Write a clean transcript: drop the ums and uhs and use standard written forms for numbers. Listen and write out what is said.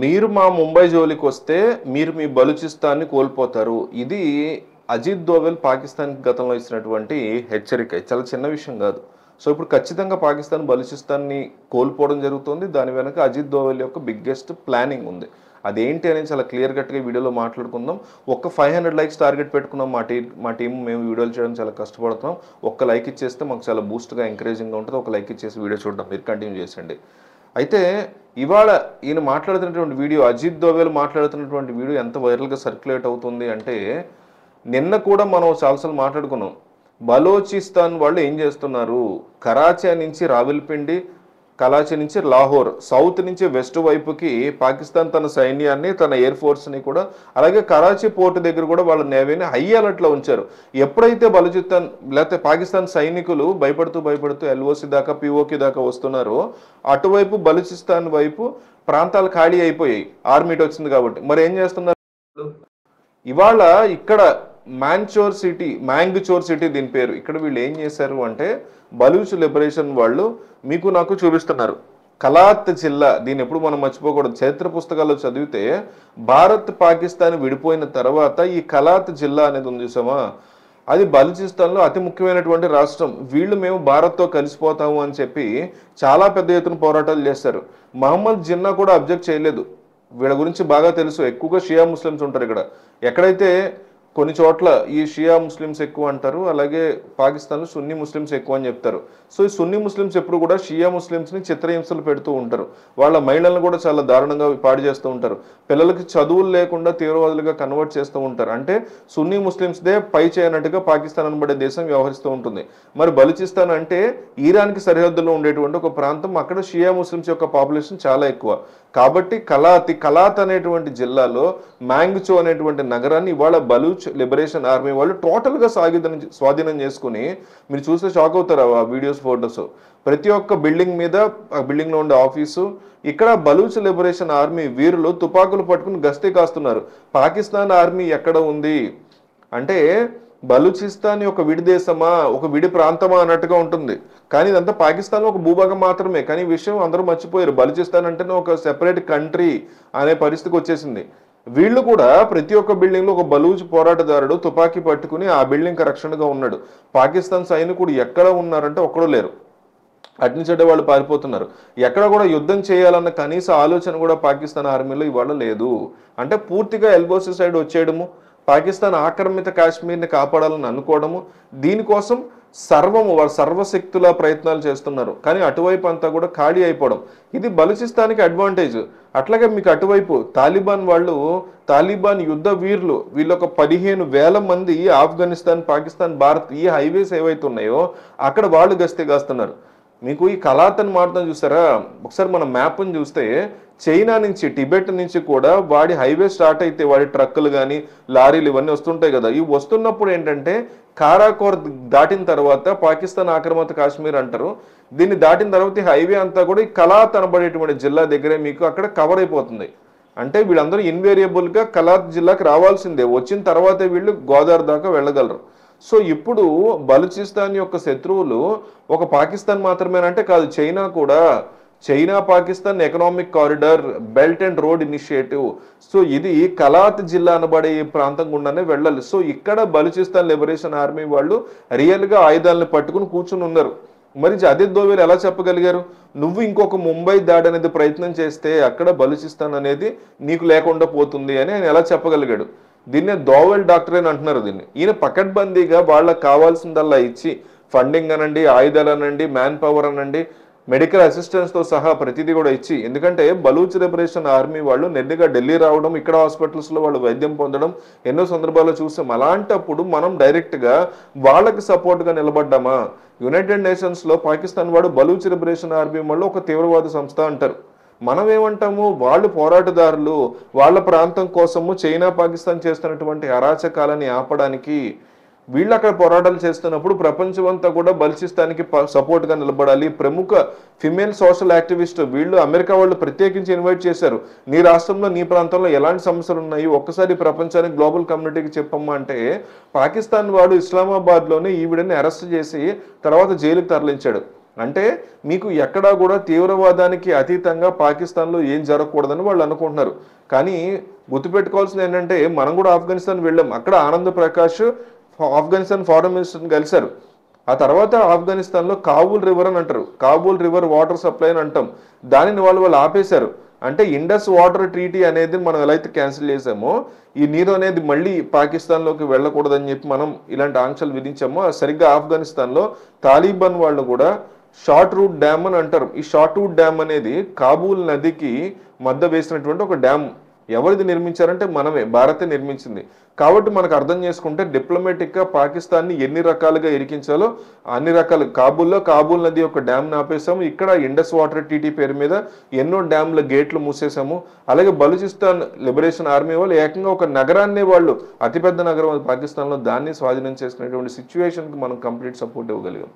మీరు మా ముంబై జోలికొస్తే మీరు మీ బలూచిస్తాన్‌ని కోల్పోతారు. ఇది అజిత్ దోవల్ పాకిస్తాన్‌కి గతంలో ఇచ్చినటువంటి హెచ్చరిక. ఇది చాలా చిన్న విషయం గాదు. సో, ఇప్పుడు ఖచ్చితంగా పాకిస్తాన్ బలూచిస్తాన్‌ని కోల్పోవడం జరుగుతుంది. దాని వెనక అజిత్ దోవల్ యొక్క బిగ్గెస్ట్ ప్లానింగ్ ఉంది. అదేంటి అనేది చాలా క్లియర్ కట్‌గా ఈ వీడియోలో మాట్లాడుకుందాం. ఒక్క 500 లైక్స్ టార్గెట్ పెట్టుకున్నాం. మా టీమ్ మేము వీడియోలు చేయడం చాలా కష్టపడుతున్నాం. ఒక్క లైక్ ఇచ్చేస్తే మాకు చాలా బూస్ట్‌గా, ఎంకరేజింగ్‌గా ఉంటది. ఒక లైక్ ఇచ్చేసి వీడియో చూడడం మీరు కంటిన్యూ చేసేయండి. అయితే ఇవాళ ఈయన మాట్లాడుతున్నటువంటి వీడియో, అజిత్ దోవల్ మాట్లాడుతున్నటువంటి వీడియో ఎంత వైరల్‌గా సర్క్యులేట్ అవుతుంది అంటే, నిన్న కూడా మనం చాలాసార్లు మాట్లాడుకున్నాం. బలోచిస్తాన్ వాళ్ళు ఏం చేస్తున్నారు? కరాచీ నుంచి రావిల్పిండి, కరాచీ నుంచి లాహోర్, సౌత్ నుంచి వెస్ట్ వైపుకి పాకిస్తాన్ తన సైన్యాన్ని, తన ఎయిర్ ఫోర్స్‌ని కూడా, అలాగే కరాచీ పోర్ట్ దగ్గర కూడా వాళ్ళ నేవీని హై అలర్ట్‌లో ఉంచారు. ఎప్పుడైతే బలూచిస్తాన్ లేకపోతే పాకిస్తాన్ సైనికులు భయపడుతూ ఎల్ఓసి దాకా, పిఓకి దాకా వస్తున్నారో, అటువైపు బలూచిస్తాన్ వైపు ప్రాంతాలు ఖాళీ అయిపోయాయి. ఆర్మీ ఇటు వచ్చింది కాబట్టి. మరి ఏం చేస్తున్నారు? ఇవాళ ఇక్కడ మ్యాంగ్చోర్ సిటీ దీని పేరు. ఇక్కడ వీళ్ళు ఏం చేశారు అంటే, బలూచ్ లిబరేషన్ వాళ్ళు మీకు నాకు చూపిస్తున్నారు. కలాత్ జిల్లా, దీన్ని ఎప్పుడు మనం మర్చిపోకూడదు. చరిత్ర పుస్తకాల్లో చదివితే భారత్ పాకిస్తాన్ విడిపోయిన తర్వాత ఈ కలాత్ జిల్లా అనేది ఉంది చూసామా, అది బలూచిస్తాన్లో అతి ముఖ్యమైనటువంటి రాష్ట్రం. వీళ్ళు మేము భారత్తో కలిసిపోతాము అని చెప్పి చాలా పెద్ద ఎత్తున పోరాటాలు చేశారు. మహమ్మద్ జిన్నా కూడా అబ్జెక్ట్ చేయలేదు. వీళ్ళ గురించి బాగా తెలుసు. ఎక్కువగా షియా ముస్లిమ్స్ ఉంటారు ఇక్కడ. ఎక్కడైతే కొన్ని చోట్ల ఈ షియా ముస్లిమ్స్ ఎక్కువ అంటారు, అలాగే పాకిస్తాన్లో సున్నీ ముస్లిమ్స్ ఎక్కువ అని చెప్తారు. సో ఈ సున్నీ ముస్లిమ్స్ ఎప్పుడు కూడా షియా ముస్లిమ్స్ని చిత్రహింసలు పెడుతూ ఉంటారు. వాళ్ళ మహిళలను కూడా చాలా దారుణంగా పాడు చేస్తూ ఉంటారు. పిల్లలకి చదువులు లేకుండా తీవ్రవాదులుగా కన్వర్ట్ చేస్తూ ఉంటారు. అంటే సున్నీ ముస్లిమ్స్దే పై చేయనట్టుగా పాకిస్తాన్ అనబడే దేశం వ్యవహరిస్తూ ఉంటుంది. మరి బలూచిస్తాన్ అంటే ఇరాన్కి సరిహద్దులో ఉండేటువంటి ఒక ప్రాంతం. అక్కడ షియా ముస్లిమ్స్ యొక్క పాపులేషన్ చాలా ఎక్కువ. కాబట్టి కలాత్ అనేటువంటి జిల్లాలో మ్యాంగ్చో అనేటువంటి నగరాన్ని ఇవాళ బలూచ్ లిబరేషన్ ఆర్మీ వాళ్ళు టోటల్గా స్వాధీనం చేసుకుని, మీరు చూస్తే షాక్ అవుతారు ఆ వీడియోస్, ఫోటోస్. ప్రతి ఒక్క బిల్డింగ్ మీద, ఆ బిల్డింగ్లో ఉండే ఆఫీసు, ఇక్కడ బలూచ్ లిబరేషన్ ఆర్మీ వీరులు తుపాకులు పట్టుకుని గస్తీ కాస్తున్నారు. పాకిస్తాన్ ఆర్మీ ఎక్కడ ఉంది అంటే, బలూచిస్తాన్ ఒక విడి దేశమా, ఒక విడి ప్రాంతమా అన్నట్టుగా ఉంటుంది. కానీ ఇదంతా పాకిస్తాన్లో ఒక భూభాగం మాత్రమే. కానీ ఈ విషయం అందరూ మర్చిపోయారు. బలూచిస్తాన్ అంటేనే ఒక సెపరేట్ కంట్రీ అనే పరిస్థితికి వచ్చేసింది. వీళ్ళు కూడా ప్రతి ఒక్క బిల్డింగ్లో ఒక బలూచ్ పోరాటదారుడు తుపాకీ పట్టుకుని ఆ బిల్డింగ్కి రక్షణగా ఉన్నాడు. పాకిస్తాన్ సైనికుడు ఎక్కడ ఉన్నారంటే ఒక్కడూ లేరు. అట్నుంచి వాళ్ళు పారిపోతున్నారు. ఎక్కడ కూడా యుద్ధం చేయాలన్న కనీస ఆలోచన కూడా పాకిస్తాన్ ఆర్మీలో ఇవాళ లేదు. అంటే పూర్తిగా ఎల్ఓసి సైడ్ వచ్చేయడము, పాకిస్తాన్ ఆక్రమిత కాశ్మీర్ని కాపాడాలని అనుకోవడము, దీనికోసం సర్వశక్తుల ప్రయత్నాలు చేస్తున్నారు. కానీ అటువైపు అంతా కూడా ఖాళీ అయిపోవడం, ఇది బలూచిస్తాన్కి అడ్వాంటేజ్. అట్లాగే మీకు అటువైపు తాలిబాన్ యుద్ధ వీరులు, వీళ్ళొక 15,000 మంది ఆఫ్ఘనిస్తాన్, పాకిస్తాన్, భారత్ ఈ హైవేస్ ఏవైతే ఉన్నాయో అక్కడ వాళ్ళు గస్తీ కాస్తున్నారు. మీకు ఈ కలాత్ అని మాత్రం చూసారా? ఒకసారి మన మ్యాప్ని చూస్తే చైనా నుంచి, టిబెట్ నుంచి కూడా వాడి హైవే స్టార్ట్ అయితే వాడి ట్రక్కులు కానీ, లారీలు ఇవన్నీ వస్తుంటాయి కదా. ఇవి వస్తున్నప్పుడు ఏంటంటే, కారాకోర్ దాటిన తర్వాత పాకిస్తాన్ ఆక్రమిత కాశ్మీర్ అంటారు. దీన్ని దాటిన తర్వాత ఈ హైవే అంతా కూడా ఈ కలాత్ అనబడేటువంటి జిల్లా దగ్గరే మీకు అక్కడ కవర్ అయిపోతుంది. అంటే వీళ్ళందరూ ఇన్వేరియబుల్గా కలాత్ జిల్లాకి రావాల్సిందే. వచ్చిన తర్వాతే వీళ్ళు గోదావరి దాకా వెళ్ళగలరు. సో ఇప్పుడు బలూచిస్తాన్ యొక్క శత్రువులు ఒక పాకిస్తాన్ మాత్రమేనంటే కాదు, చైనా కూడా. China Pakistan economic corridor, belt and road initiative. So ఇది కలాత్ జిల్లా అనబడే ఈ ప్రాంతం గుండానే వెళ్ళాలి. సో ఇక్కడ బలూచిస్తాన్ లిబరేషన్ ఆర్మీ వాళ్ళు రియల్గా ఆయుధాలను పట్టుకుని కూర్చుని ఉన్నారు. మరి అజిత్ దోవల్ ఎలా చెప్పగలిగారు? నువ్వు ఇంకొక ముంబై దాడి అనేది ప్రయత్నం చేస్తే అక్కడ బలూచిస్తాన్ అనేది నీకు లేకుండా పోతుంది అని ఆయన ఎలా చెప్పగలిగాడు? దీన్నే దోవల్ డాక్టరేన్ అంటున్నారు. దీన్ని ఈయన పకడ్బందీగా వాళ్ళకి కావాల్సిందల్లా ఇచ్చి, ఫండింగ్ అనండి, ఆయుధాలు అనండి, మ్యాన్ పవర్ అనండి, మెడికల్ అసిస్టెన్స్తో సహా ప్రతిదీ కూడా ఇచ్చి, ఎందుకంటే బలూచ్ లిబరేషన్ ఆర్మీ వాళ్ళు నెమ్మదిగా ఢిల్లీ రావడం, ఇక్కడ హాస్పిటల్స్లో వాళ్ళు వైద్యం పొందడం ఎన్నో సందర్భాల్లో చూసాం. అలాంటప్పుడు మనం డైరెక్ట్గా వాళ్ళకి సపోర్ట్గా నిలబడ్డామా? యునైటెడ్ నేషన్స్లో పాకిస్తాన్ వాడు బలూచ్ లిబరేషన్ ఆర్మీ వాళ్ళు ఒక తీవ్రవాద సంస్థ అంటారు. మనం ఏమంటాము? వాళ్ళు పోరాటదారులు, వాళ్ళ ప్రాంతం కోసము చైనా పాకిస్తాన్ చేస్తున్నటువంటి అరాచకాలని ఆపడానికి వీళ్ళు అక్కడ పోరాటాలు చేస్తున్నప్పుడు ప్రపంచం అంతా కూడా బలూచిస్తాన్కి సపోర్ట్గా నిలబడాలి. ప్రముఖ ఫిమేల్ సోషల్ యాక్టివిస్ట్ వీళ్ళు అమెరికా వాళ్ళు ప్రత్యేకించి ఇన్వైట్ చేశారు. నీ రాష్ట్రంలో, నీ ప్రాంతంలో ఎలాంటి సమస్యలు ఉన్నాయి ఒక్కసారి ప్రపంచానికి, గ్లోబల్ కమ్యూనిటీకి చెప్పమ్మా అంటే, పాకిస్తాన్ వాడు ఇస్లామాబాద్లోనే ఈవిడని అరెస్ట్ చేసి తర్వాత జైలుకి తరలించాడు. అంటే మీకు ఎక్కడా కూడా తీవ్రవాదానికి అతీతంగా పాకిస్తాన్లో ఏం జరగకూడదని వాళ్ళు అనుకుంటున్నారు. కానీ గుర్తుపెట్టుకోవాల్సింది ఏంటంటే మనం కూడా ఆఫ్ఘనిస్తాన్ వెళ్ళాం. అక్కడ ఆనంద్ ప్రకాష్ ఆఫ్ఘనిస్తాన్ ఫారెన్ మినిస్టర్ని కలిశారు. ఆ తర్వాత ఆఫ్ఘనిస్తాన్లో కాబూల్ రివర్ అని అంటారు, కాబూల్ రివర్ వాటర్ సప్లై అని అంటాం, దానిని వాళ్ళు ఆపేశారు. అంటే ఇండస్ వాటర్ ట్రీటీ అనేది మనం ఎలా అయితే క్యాన్సిల్ చేసామో ఈ నీరు అనేది మళ్ళీ పాకిస్తాన్లోకి వెళ్ళకూడదని చెప్పి మనం ఇలాంటి ఆంక్షలు విధించామో సరిగ్గా ఆఫ్ఘనిస్తాన్లో తాలిబాన్ వాళ్ళు కూడా షార్ట్ రూట్ డ్యామ్ అని అంటారు. ఈ షార్ట్ రూట్ డ్యామ్ అనేది కాబూల్ నదికి మధ్య వేసినటువంటి ఒక డ్యామ్. ఎవరిది నిర్మించారంటే మనమే, భారతే నిర్మించింది. కాబట్టి మనకు అర్థం చేసుకుంటే డిప్లొమాటిక్గా పాకిస్తాన్ని ఎన్ని రకాలుగా ఇరికించాలో అన్ని రకాలు. కాబూల్ నది యొక్క డ్యామ్ని ఆపేసాము, ఇక్కడ ఇండస్ వాటర్ టీటీ పేరు మీద ఎన్నో డ్యామ్ల గేట్లు మూసేసాము. అలాగే బలూచిస్తాన్ లిబరేషన్ ఆర్మీ వాళ్ళు ఏకంగా ఒక నగరాన్ని, వాళ్ళు అతిపెద్ద నగరం పాకిస్తాన్లో, దాన్ని స్వాధీనం చేసుకునేటువంటి సిచ్యువేషన్కి మనం కంప్లీట్ సపోర్ట్ ఇవ్వగలిగాం.